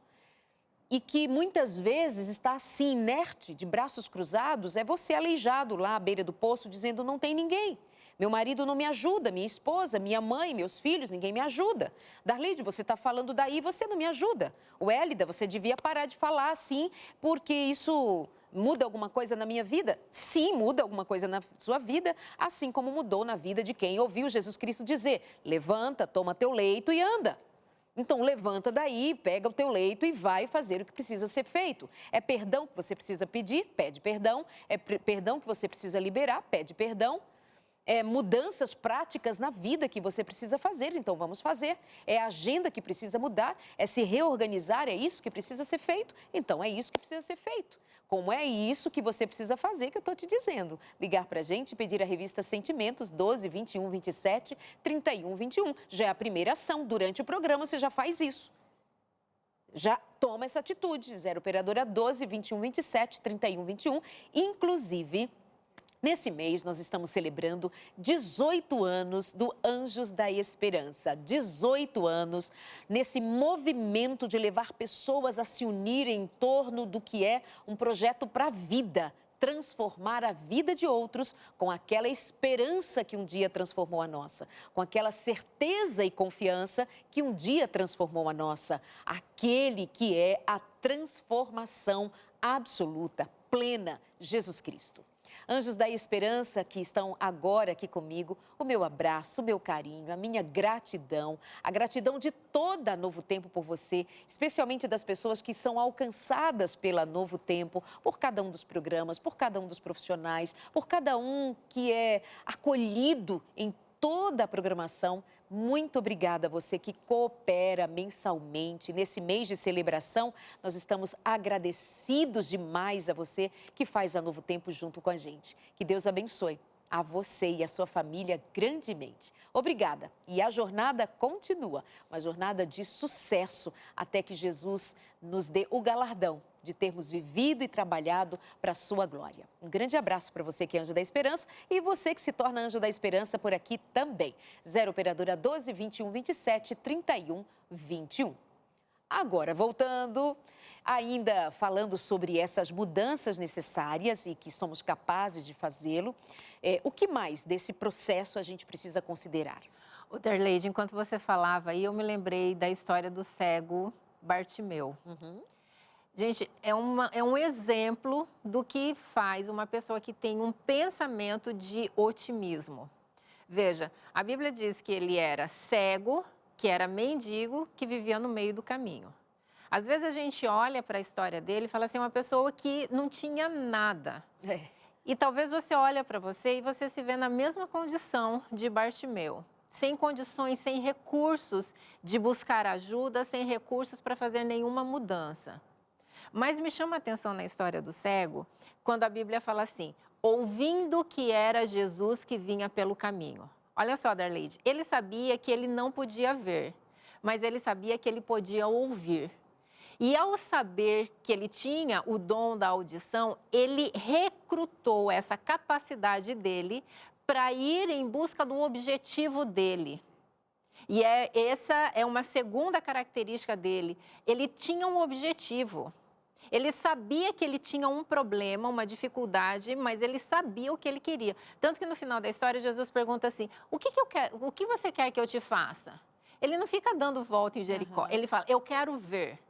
A: e que muitas vezes está assim, inerte, de braços cruzados, é você aleijado lá à beira do poço, dizendo não tem ninguém. Meu marido não me ajuda, minha esposa, minha mãe, meus filhos, ninguém me ajuda. Darlide, você está falando daí, você não me ajuda. O Hélida, você devia parar de falar assim, porque isso muda alguma coisa na minha vida? Sim, muda alguma coisa na sua vida, assim como mudou na vida de quem ouviu Jesus Cristo dizer, levanta, toma teu leito e anda. Então, levanta daí, pega o teu leito e vai fazer o que precisa ser feito. É perdão que você precisa pedir? Pede perdão. É perdão que você precisa liberar? Pede perdão. É mudanças práticas na vida que você precisa fazer, então vamos fazer. É a agenda que precisa mudar, é se reorganizar, é isso que precisa ser feito, então é isso que precisa ser feito. Como é isso que você precisa fazer que eu estou te dizendo? Ligar para a gente e pedir a revista Sentimentos 12 21 27 31 21. Já é a primeira ação, durante o programa você já faz isso. Já toma essa atitude, 0 operadora 12 21 27 31 21, inclusive... Nesse mês, nós estamos celebrando 18 anos do Anjos da Esperança. 18 anos nesse movimento de levar pessoas a se unirem em torno do que é um projeto para a vida. Transformar a vida de outros com aquela esperança que um dia transformou a nossa. Com aquela certeza e confiança que um dia transformou a nossa. Aquele que é a transformação absoluta, plena, Jesus Cristo. Anjos da Esperança que estão agora aqui comigo, o meu abraço, o meu carinho, a minha gratidão, a gratidão de toda a Novo Tempo por você, especialmente das pessoas que são alcançadas pela Novo Tempo, por cada um dos programas, por cada um dos profissionais, por cada um que é acolhido em toda a programação. Muito obrigada a você que coopera mensalmente. Nesse mês de celebração, nós estamos agradecidos demais a você que faz a Novo Tempo junto com a gente. Que Deus abençoe a você e a sua família grandemente. Obrigada. E a jornada continua, uma jornada de sucesso até que Jesus nos dê o galardão de termos vivido e trabalhado para a sua glória. Um grande abraço para você que é Anjo da Esperança e você que se torna Anjo da Esperança por aqui também. 0 Operadora 12 21 27 31 21. Agora, voltando, ainda falando sobre essas mudanças necessárias e que somos capazes de fazê-lo, o que mais desse processo a gente precisa considerar?
B: O Derleide, enquanto você falava aí, eu me lembrei da história do cego Bartimeu. Gente, é um exemplo do que faz uma pessoa que tem um pensamento de otimismo. Veja, a Bíblia diz que ele era cego, que era mendigo, que vivia no meio do caminho. Às vezes a gente olha para a história dele e fala assim, uma pessoa que não tinha nada. E talvez você olhe para você e você se vê na mesma condição de Bartimeu. Sem condições, sem recursos de buscar ajuda, sem recursos para fazer nenhuma mudança. Mas me chama a atenção na história do cego, quando a Bíblia fala assim, ouvindo que era Jesus que vinha pelo caminho. Olha só, Darleide, ele sabia que ele não podia ver, mas ele sabia que ele podia ouvir. E ao saber que ele tinha o dom da audição, ele recrutou essa capacidade dele para ir em busca do objetivo dele. E essa é uma segunda característica dele. Ele tinha um objetivo. Ele sabia que ele tinha um problema, uma dificuldade, mas ele sabia o que ele queria. Tanto que no final da história, Jesus pergunta assim, o que você quer que eu te faça? Ele não fica dando volta em Jericó, ele fala, eu quero ver.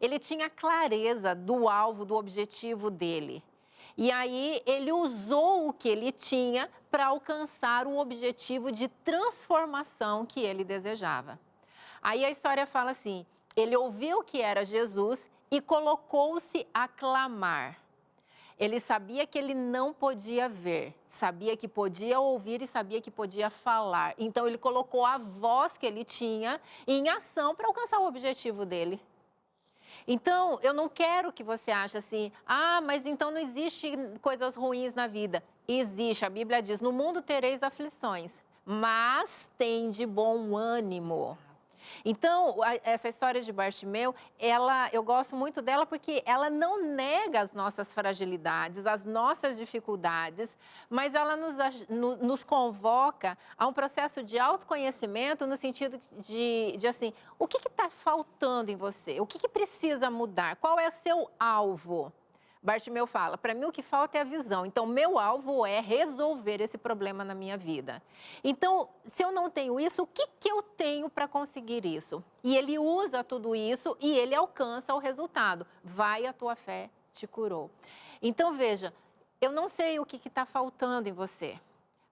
B: Ele tinha clareza do alvo, do objetivo dele. E aí ele usou o que ele tinha para alcançar o objetivo de transformação que ele desejava. Aí a história fala assim, ele ouviu que era Jesus e colocou-se a clamar. Ele sabia que ele não podia ver, sabia que podia ouvir e sabia que podia falar. Então ele colocou a voz que ele tinha em ação para alcançar o objetivo dele. Então, eu não quero que você ache assim, mas então não existe coisas ruins na vida. Existe, a Bíblia diz, no mundo tereis aflições, mas tem de bom ânimo. Então, essa história de Bartimeu, eu gosto muito dela porque ela não nega as nossas fragilidades, as nossas dificuldades, mas ela nos convoca a um processo de autoconhecimento no sentido de assim, o que está faltando em você? O que precisa mudar? Qual é o seu alvo? Bartimeu fala, para mim o que falta é a visão. Então, meu alvo é resolver esse problema na minha vida. Então, se eu não tenho isso, o que eu tenho para conseguir isso? E ele usa tudo isso e ele alcança o resultado. Vai, a tua fé te curou. Então, veja, eu não sei o que está faltando em você,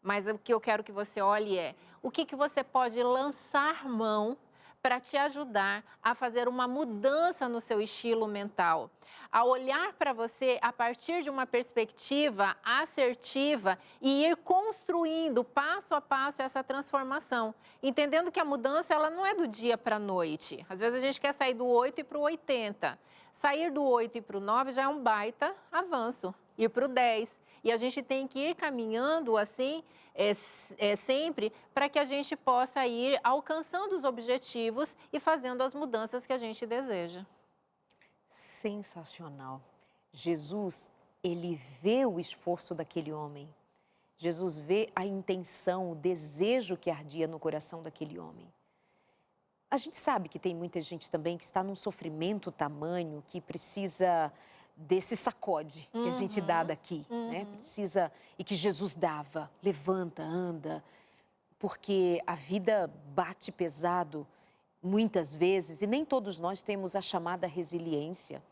B: mas o que eu quero que você olhe é o que você pode lançar mão para te ajudar a fazer uma mudança no seu estilo mental, a olhar para você a partir de uma perspectiva assertiva e ir construindo passo a passo essa transformação, entendendo que a mudança ela não é do dia para a noite. Às vezes a gente quer sair do 8 e para o 80. Sair do 8 e para o 9 já é um baita avanço, ir para o 10. E a gente tem que ir caminhando assim, sempre, para que a gente possa ir alcançando os objetivos e fazendo as mudanças que a gente deseja.
A: Sensacional. Jesus, ele vê o esforço daquele homem. Jesus vê a intenção, o desejo que ardia no coração daquele homem. A gente sabe que tem muita gente também que está num sofrimento tamanho, que precisa desse sacode que a gente dá daqui, né? Precisa, e que Jesus dava, levanta, anda, porque a vida bate pesado muitas vezes e nem todos nós temos a chamada resiliência.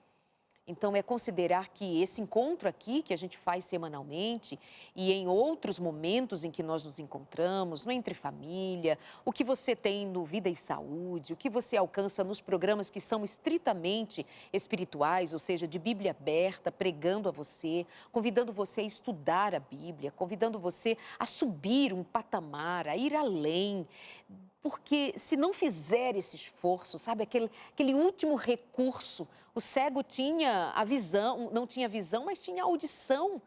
C: Então, é considerar que esse encontro aqui, que a gente faz semanalmente, e em outros momentos em que nós nos encontramos, no Entre Família, o que você tem no Vida e Saúde, o que você alcança nos programas que são estritamente espirituais, ou seja, de Bíblia aberta, pregando a você, convidando você a estudar a Bíblia, convidando você a subir um patamar, a ir além. Porque se não fizer esse esforço, sabe, aquele último recurso, o cego tinha a visão, não tinha visão, mas tinha audição,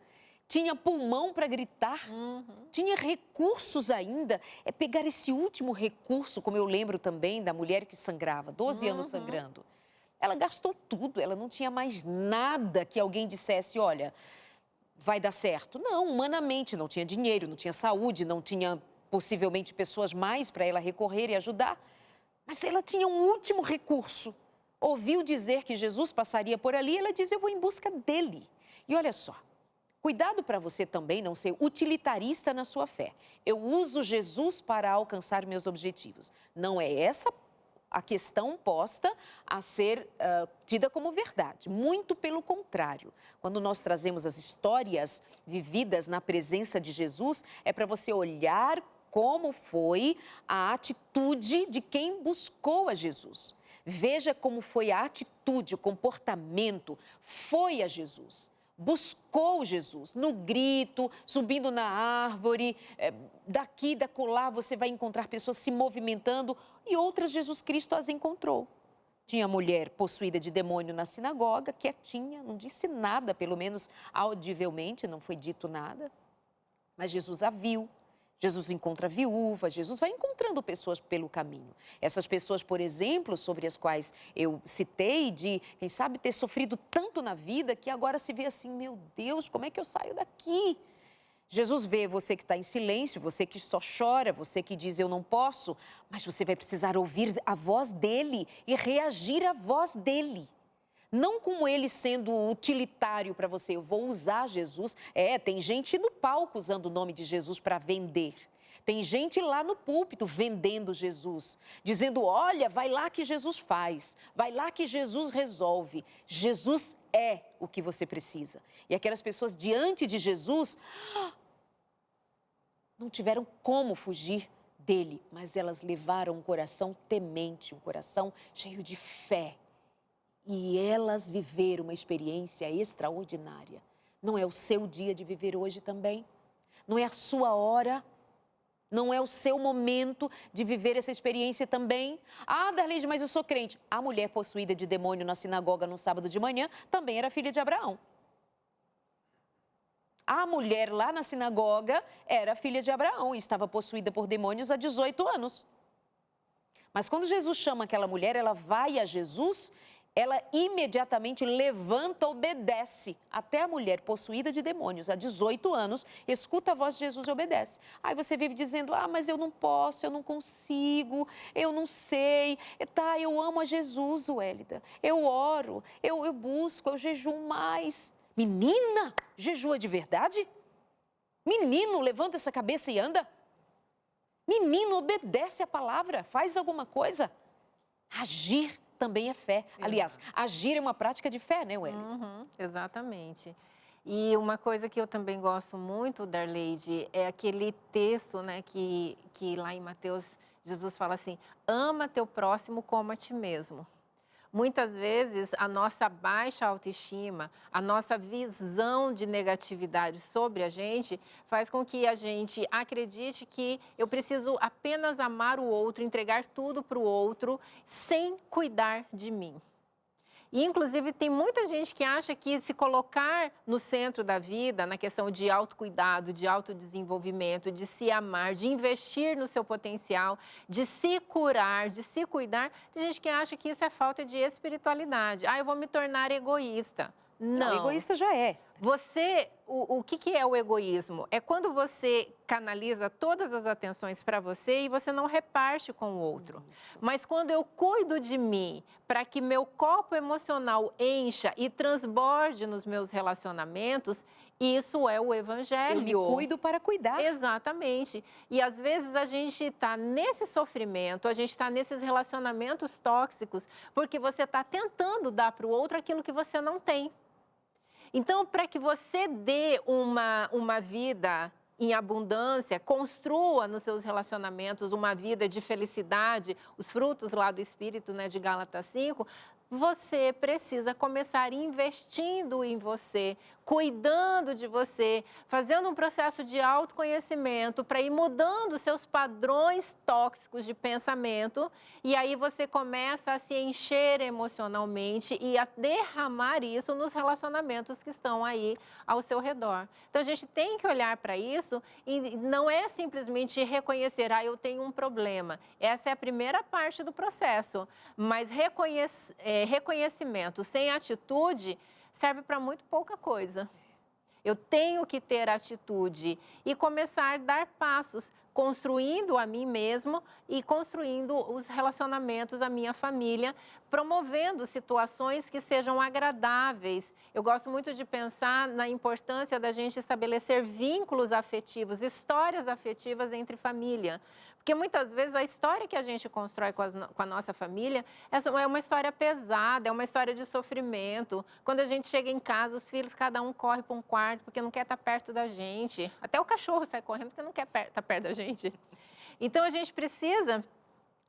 C: tinha pulmão para gritar, tinha recursos ainda. É pegar esse último recurso, como eu lembro também da mulher que sangrava, 12 anos sangrando. Ela gastou tudo, ela não tinha mais nada que alguém dissesse, olha, vai dar certo. Não, humanamente, não tinha dinheiro, não tinha saúde, não tinha possivelmente pessoas mais para ela recorrer e ajudar. Mas ela tinha um último recurso. Ouviu dizer que Jesus passaria por ali, ela diz, eu vou em busca dele. E olha só, cuidado para você também não ser utilitarista na sua fé. Eu uso Jesus para alcançar meus objetivos. Não é essa a questão posta a ser tida como verdade. Muito pelo contrário. Quando nós trazemos as histórias vividas na presença de Jesus, é para você olhar como foi a atitude de quem buscou a Jesus. Veja como foi a atitude, o comportamento, foi a Jesus. Buscou Jesus, no grito, subindo na árvore, daqui, dacolá, você vai encontrar pessoas se movimentando e outras Jesus Cristo as encontrou. Tinha a mulher possuída de demônio na sinagoga, quietinha, não disse nada, pelo menos audivelmente, não foi dito nada. Mas Jesus a viu. Jesus encontra a viúva, Jesus vai encontrando pessoas pelo caminho. Essas pessoas, por exemplo, sobre as quais eu citei, de, quem sabe, ter sofrido tanto na vida que agora se vê assim, meu Deus, como é que eu saio daqui? Jesus vê você que está em silêncio, você que só chora, você que diz eu não posso, mas você vai precisar ouvir a voz dele e reagir à voz dele. Não como ele sendo utilitário para você, eu vou usar Jesus. Tem gente no palco usando o nome de Jesus para vender. Tem gente lá no púlpito vendendo Jesus, dizendo, olha, vai lá que Jesus faz, vai lá que Jesus resolve. Jesus é o que você precisa. E aquelas pessoas diante de Jesus não tiveram como fugir dele, mas elas levaram um coração temente, um coração cheio de fé. E elas viveram uma experiência extraordinária. Não é o seu dia de viver hoje também? Não é a sua hora? Não é o seu momento de viver essa experiência também? Ah, Darleide, mas eu sou crente. A mulher possuída de demônio na sinagoga no sábado de manhã também era filha de Abraão. A mulher lá na sinagoga era filha de Abraão e estava possuída por demônios há 18 anos. Mas quando Jesus chama aquela mulher, ela vai a Jesus, ela imediatamente levanta, obedece. Até a mulher possuída de demônios há 18 anos, escuta a voz de Jesus e obedece. Aí você vive dizendo, mas eu não posso, eu não consigo, eu não sei. Tá, eu amo a Jesus, Wélida. Eu oro, eu busco, eu jejuo mais. Menina, jejua de verdade? Menino, levanta essa cabeça e anda. Menino, obedece a palavra, faz alguma coisa. Agir também é fé. Aliás, agir é uma prática de fé, né, Wélida?
B: Exatamente. E uma coisa que eu também gosto muito, Darleide, é aquele texto, né, que lá em Mateus, Jesus fala assim, ama teu próximo como a ti mesmo. Muitas vezes, a nossa baixa autoestima, a nossa visão de negatividade sobre a gente, faz com que a gente acredite que eu preciso apenas amar o outro, entregar tudo para o outro, sem cuidar de mim. E, inclusive, tem muita gente que acha que se colocar no centro da vida, na questão de autocuidado, de autodesenvolvimento, de se amar, de investir no seu potencial, de se curar, de se cuidar, tem gente que acha que isso é falta de espiritualidade. Eu vou me tornar egoísta. Não,
C: egoísta já é.
B: Você o que é o egoísmo? É quando você canaliza todas as atenções para você e você não reparte com o outro. Mas quando eu cuido de mim para que meu copo emocional encha e transborde nos meus relacionamentos, isso é o evangelho.
C: Eu me cuido para cuidar.
B: Exatamente. E às vezes a gente está nesse sofrimento, a gente está nesses relacionamentos tóxicos, porque você está tentando dar para o outro aquilo que você não tem. Então, para que você dê uma vida em abundância, construa nos seus relacionamentos uma vida de felicidade, os frutos lá do Espírito, né, de Gálatas 5, você precisa começar investindo em você, cuidando de você, fazendo um processo de autoconhecimento para ir mudando seus padrões tóxicos de pensamento, e aí você começa a se encher emocionalmente e a derramar isso nos relacionamentos que estão aí ao seu redor. Então a gente tem que olhar para isso e não é simplesmente reconhecer, eu tenho um problema. Essa é a primeira parte do processo, mas reconhecimento sem atitude serve para muito pouca coisa. Eu tenho que ter atitude e começar a dar passos, construindo a mim mesmo e construindo os relacionamentos, a minha família, promovendo situações que sejam agradáveis. Eu gosto muito de pensar na importância da gente estabelecer vínculos afetivos, histórias afetivas entre família. Porque muitas vezes a história que a gente constrói com a nossa família é uma história pesada, é uma história de sofrimento. Quando a gente chega em casa, os filhos, cada um corre para um quarto porque não quer estar perto da gente. Até o cachorro sai correndo porque não quer estar perto da gente. Então, a gente precisa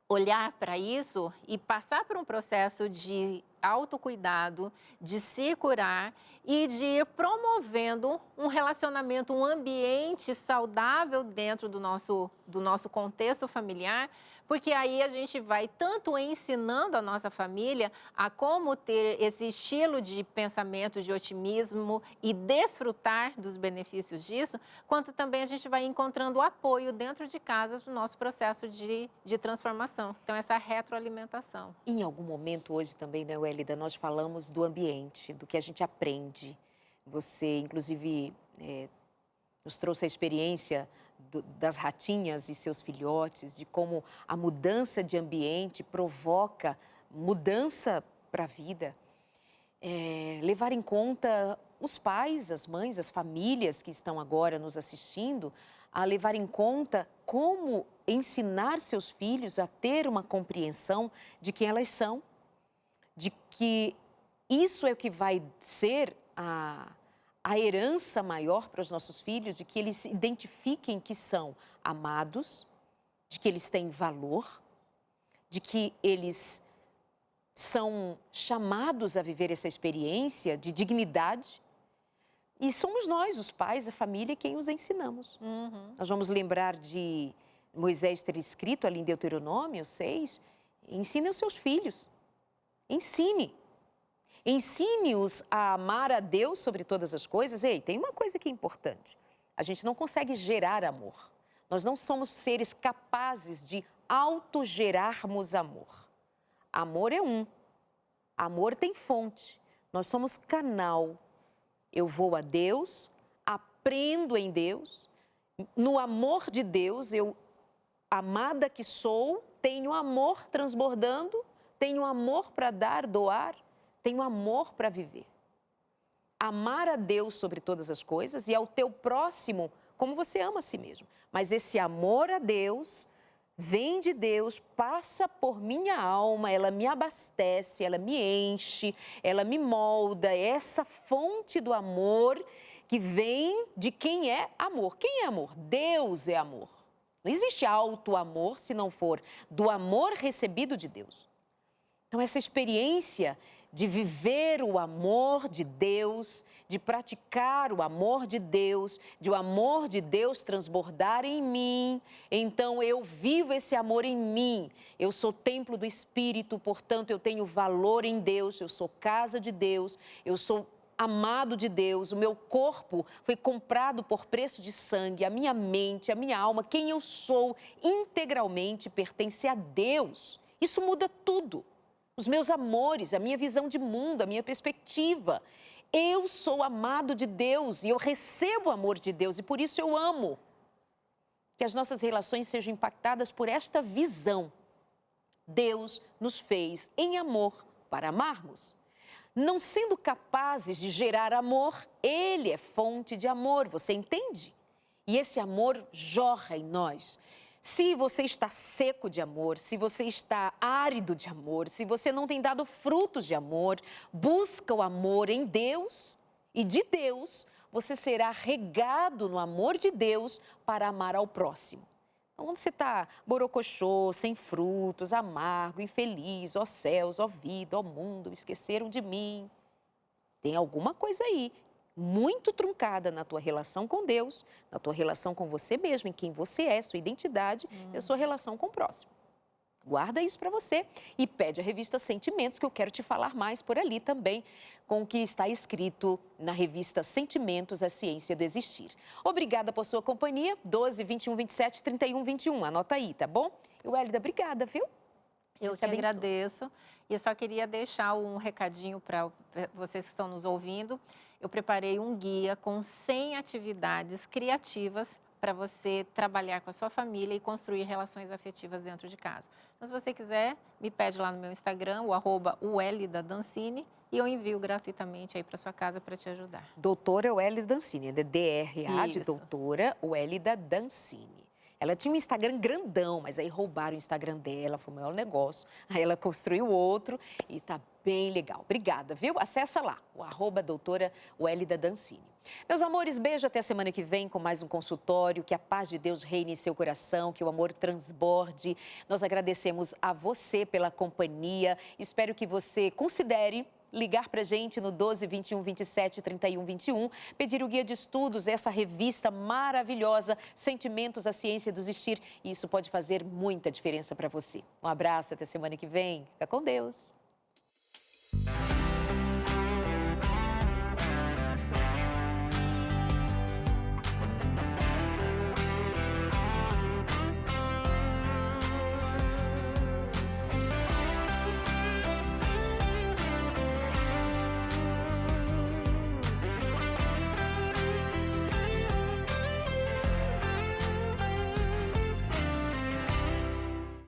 B: olhar para isso e passar por um processo de autocuidado, de se curar e de ir promovendo um relacionamento, um ambiente saudável dentro do nosso contexto familiar, porque aí a gente vai tanto ensinando a nossa família a como ter esse estilo de pensamento, de otimismo e desfrutar dos benefícios disso, quanto também a gente vai encontrando apoio dentro de casa do nosso processo de transformação. Então, essa retroalimentação.
C: Em algum momento hoje também, né, Wélida, nós falamos do ambiente, do que a gente aprende. Você, inclusive, nos trouxe a experiência das ratinhas e seus filhotes, de como a mudança de ambiente provoca mudança para a vida. Levar em conta os pais, as mães, as famílias que estão agora nos assistindo, a levar em conta como ensinar seus filhos a ter uma compreensão de quem elas são, de que isso é o que vai ser a herança maior para os nossos filhos, de que eles se identifiquem que são amados, de que eles têm valor, de que eles são chamados a viver essa experiência de dignidade. E somos nós, os pais, a família, quem os ensinamos. Nós vamos lembrar de Moisés ter escrito ali em Deuteronômio 6, ensine os seus filhos, ensine. Ensine-os a amar a Deus sobre todas as coisas. Ei, tem uma coisa que é importante. A gente não consegue gerar amor. Nós não somos seres capazes de autogerarmos amor. Amor é um. Amor tem fonte. Nós somos canal. Eu vou a Deus, aprendo em Deus. No amor de Deus, eu, amada que sou, tenho amor transbordando, tenho amor para dar, doar. Tenho amor para viver. Amar a Deus sobre todas as coisas e ao teu próximo como você ama a si mesmo. Mas esse amor a Deus vem de Deus, passa por minha alma, ela me abastece, ela me enche, ela me molda. É essa fonte do amor que vem de quem é amor. Quem é amor? Deus é amor. Não existe auto-amor se não for do amor recebido de Deus. Então, essa experiência de viver o amor de Deus, de praticar o amor de Deus, de o amor de Deus transbordar em mim, então eu vivo esse amor em mim. Eu sou templo do Espírito, portanto eu tenho valor em Deus, eu sou casa de Deus, eu sou amado de Deus, o meu corpo foi comprado por preço de sangue, a minha mente, a minha alma, quem eu sou integralmente pertence a Deus. Isso muda tudo. Os meus amores, a minha visão de mundo, a minha perspectiva. Eu sou amado de Deus e eu recebo o amor de Deus e por isso eu amo. Que as nossas relações sejam impactadas por esta visão. Deus nos fez em amor para amarmos. Não sendo capazes de gerar amor, Ele é fonte de amor, você entende? E esse amor jorra em nós. Se você está seco de amor, se você está árido de amor, se você não tem dado frutos de amor, busca o amor em Deus e de Deus, você será regado no amor de Deus para amar ao próximo. Então, quando você está borocochô, sem frutos, amargo, infeliz, ó céus, ó vida, ó mundo, esqueceram de mim, tem alguma coisa aí muito truncada na tua relação com Deus, na tua relação com você mesmo, em quem você é, sua identidade e a sua relação com o próximo. Guarda isso para você e pede a revista Sentimentos, que eu quero te falar mais por ali também, com o que está escrito na revista Sentimentos, a Ciência do Existir. Obrigada por sua companhia, 12, 21, 27, 31, 21. Anota aí, tá bom? E Wélida, obrigada, viu?
B: Eu
C: Deus
B: que
C: te abençoe.
B: agradeço. E eu só queria deixar um recadinho para vocês que estão nos ouvindo. Eu preparei um guia com 100 atividades criativas para você trabalhar com a sua família e construir relações afetivas dentro de casa. Então, se você quiser, me pede lá no meu Instagram, o @uelidadancini, e eu envio gratuitamente aí para sua casa para te ajudar.
C: Doutora Wélida Dancini, é DRA de
B: Isso.
C: doutora Wélida Dancini. Ela tinha um Instagram grandão, mas aí roubaram o Instagram dela, foi o maior negócio. Aí ela construiu outro e tá bem legal. Obrigada, viu? Acessa lá, o @doutora Wélida Dancini. Meus amores, beijo até a semana que vem com mais um consultório. Que a paz de Deus reine em seu coração, que o amor transborde. Nós agradecemos a você pela companhia. Espero que você considere ligar para a gente no 12 21 27 31 21, pedir o guia de estudos, essa revista maravilhosa, Sentimentos, a Ciência do Existir. E isso pode fazer muita diferença para você. Um abraço, até semana que vem. Fica com Deus.